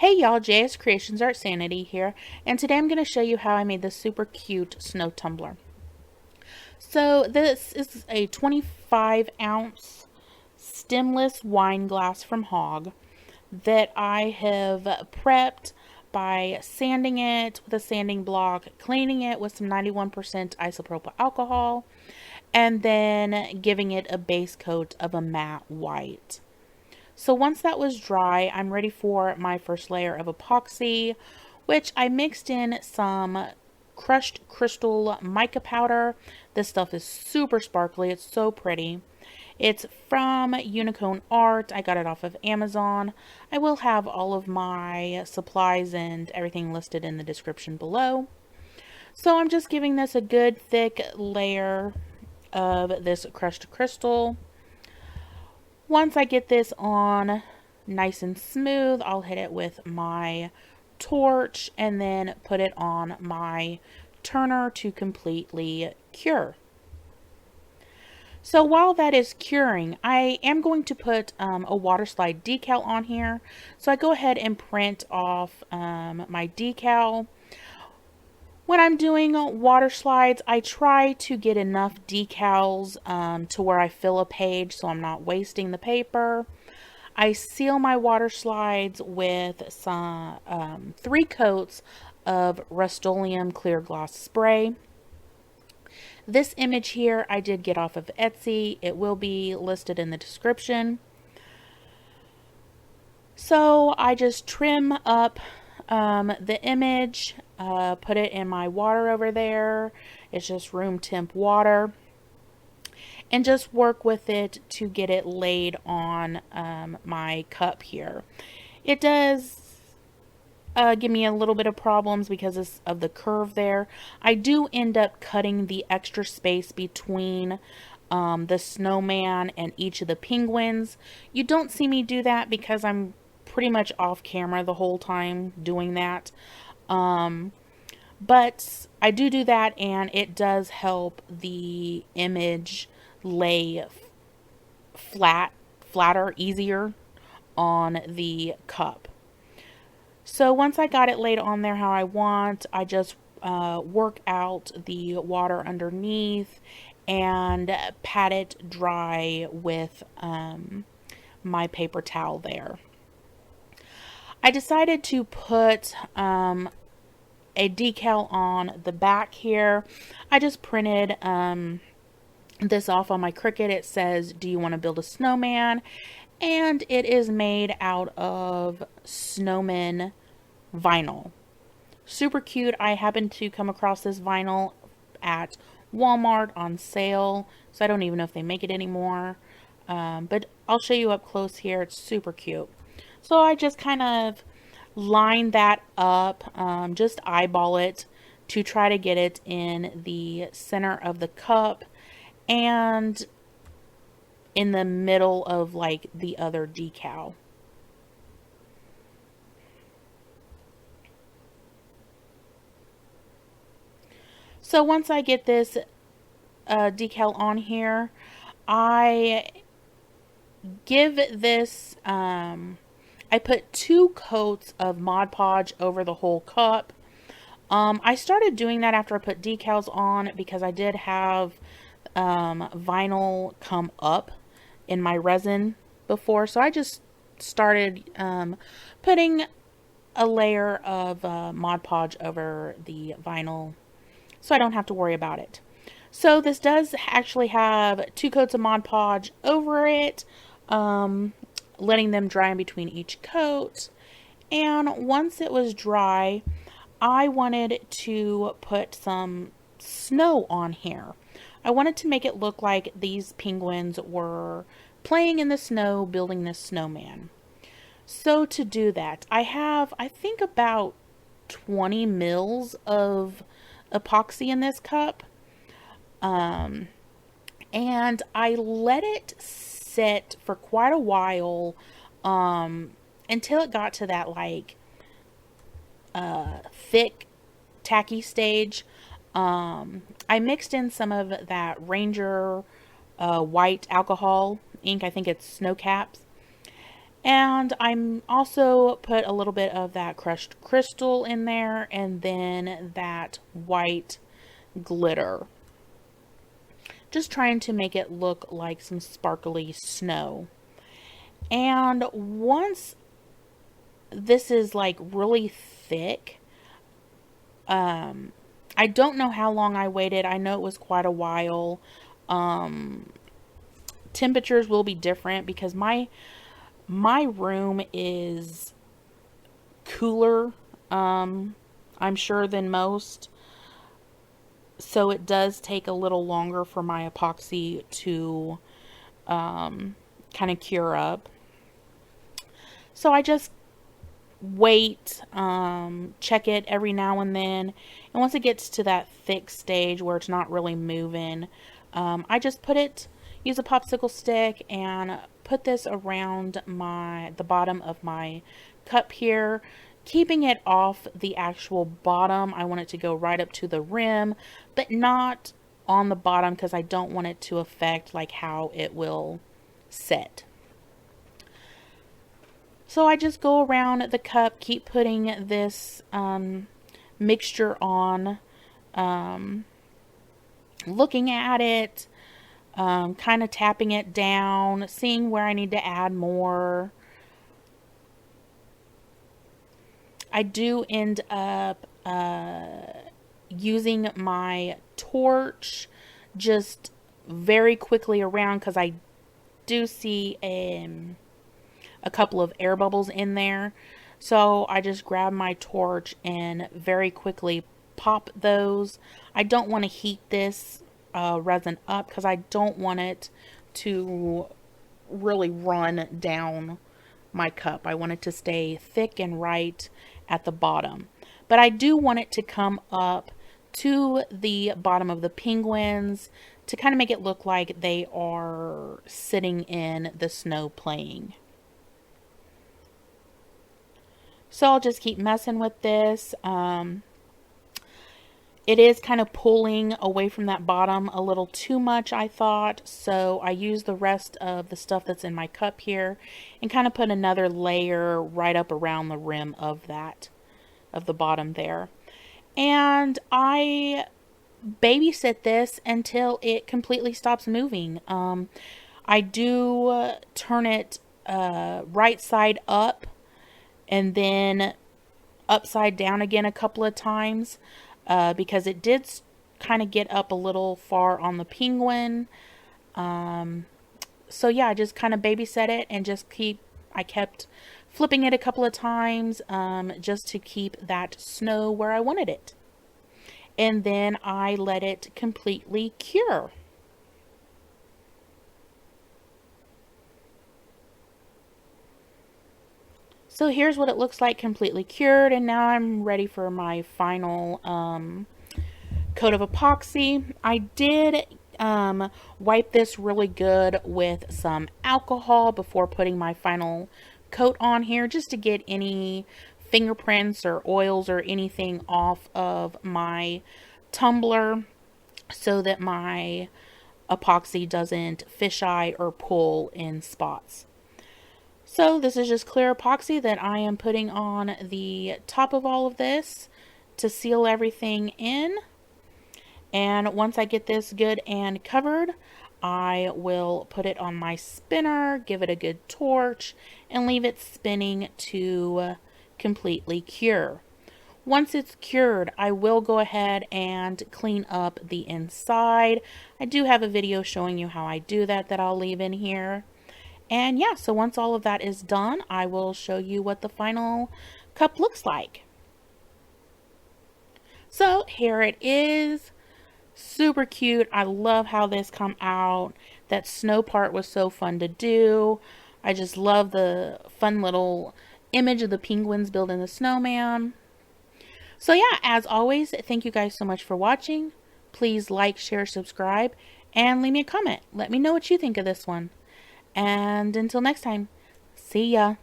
Hey y'all, JS Creations Art Sanity here, and today I'm going to show you how I made this super cute snow tumbler. So this is a 25 ounce stemless wine glass from Hogg that I have prepped by sanding it with a sanding block, cleaning it with some 91% isopropyl alcohol, and then giving it a base coat of a matte white. So once that was dry, I'm ready for my first layer of epoxy, which I mixed in some crushed crystal mica powder. This stuff is super sparkly. It's so pretty. It's from Unicone Art. I got it off of Amazon. I will have all of my supplies and everything listed in the description below. So I'm just giving this a good thick layer of this crushed crystal. Once I get this on nice and smooth, I'll hit it with my torch and then put it on my turner to completely cure. So while that is curing, I am going to put a water slide decal on here. So I go ahead and print off my decal. When I'm doing water slides, I try to get enough decals to where I fill a page so I'm not wasting the paper. I seal my water slides with some 3 coats of Rustoleum clear gloss spray. This image here I did get off of Etsy. It will be listed in the description. So I just trim up the image, put it in my water over there. It's just room temp water, and just work with it to get it laid on my cup here. It does give me a little bit of problems because of the curve there. I do end up cutting the extra space between the snowman and each of the penguins. You don't see me do that because I'm pretty much off camera the whole time doing that. But I do that, and it does help the image lay flatter, easier on the cup. So once I got it laid on there how I want, I just work out the water underneath and pat it dry with my paper towel there. I decided to put a decal on the back here. I just printed this off on my Cricut. It says, "Do you want to build a snowman?" And it is made out of Snowman vinyl. Super cute. I happened to come across this vinyl at Walmart on sale, so I don't even know if they make it anymore. But I'll show you up close here. It's super cute. So I just kind of line that up, just eyeball it to try to get it in the center of the cup and in the middle of like the other decal. So once I get this decal on here, I give this I put 2 coats of Mod Podge over the whole cup. I started doing that after I put decals on because I did have vinyl come up in my resin before. So I just started putting a layer of Mod Podge over the vinyl so I don't have to worry about it. So this does actually have 2 coats of Mod Podge over it. Letting them dry in between each coat. And once it was dry, I wanted to put some snow on here. I wanted to make it look like these penguins were playing in the snow, building this snowman. So to do that, I have, I think, about 20 mils of epoxy in this cup. And I let it sit for quite a while until it got to that like thick tacky stage. I mixed in some of that Ranger white alcohol ink. I think it's Snow Caps, And I'm also put a little bit of that crushed crystal in there, and then that white glitter. Just trying to make it look like some sparkly snow. And once this is like really thick, I don't know how long I waited. I know it was quite a while. Temperatures will be different because my room is cooler, I'm sure, than most. So it does take a little longer for my epoxy to kind of cure up. So I just wait, check it every now and then. And once it gets to that thick stage where it's not really moving, I just use a popsicle stick and put this around the bottom of my cup here, keeping it off the actual bottom. I want it to go right up to the rim, but not on the bottom because I don't want it to affect like how it will set. So I just go around the cup, keep putting this mixture on, looking at it, kind of tapping it down, seeing where I need to add more. I do end up using my torch just very quickly around because I do see a couple of air bubbles in there. So I just grab my torch and very quickly pop those. I don't want to heat this resin up because I don't want it to really run down my cup. I want it to stay thick and right at the bottom. But I do want it to come up to the bottom of the penguins to kind of make it look like they are sitting in the snow playing. So I'll just keep messing with this. It is kind of pulling away from that bottom a little too much, I thought. So I used the rest of the stuff that's in my cup here and kind of put another layer right up around the rim of the bottom there. And I babysit this until it completely stops moving. I do turn it right side up and then upside down again a couple of times because it did kind of get up a little far on the penguin. So yeah, I just kind of babysat it and I kept flipping it a couple of times just to keep that snow where I wanted it. And then I let it completely cure. So here's what it looks like completely cured, and now I'm ready for my final coat of epoxy. I did wipe this really good with some alcohol before putting my final coat on here, just to get any fingerprints or oils or anything off of my tumbler so that my epoxy doesn't fisheye or pull in spots. So this is just clear epoxy that I am putting on the top of all of this to seal everything in. And once I get this good and covered, I will put it on my spinner, give it a good torch, and leave it spinning to completely cure. Once it's cured, I will go ahead and clean up the inside. I do have a video showing you how I do that I'll leave in here. And yeah, so once all of that is done, I will show you what the final cup looks like. So here it is. Super cute. I love how this come out. That snow part was so fun to do. I just love the fun little image of the penguins building the snowman. So yeah, as always, thank you guys so much for watching. Please like, share, subscribe, and leave me a comment. Let me know what you think of this one. And until next time, see ya.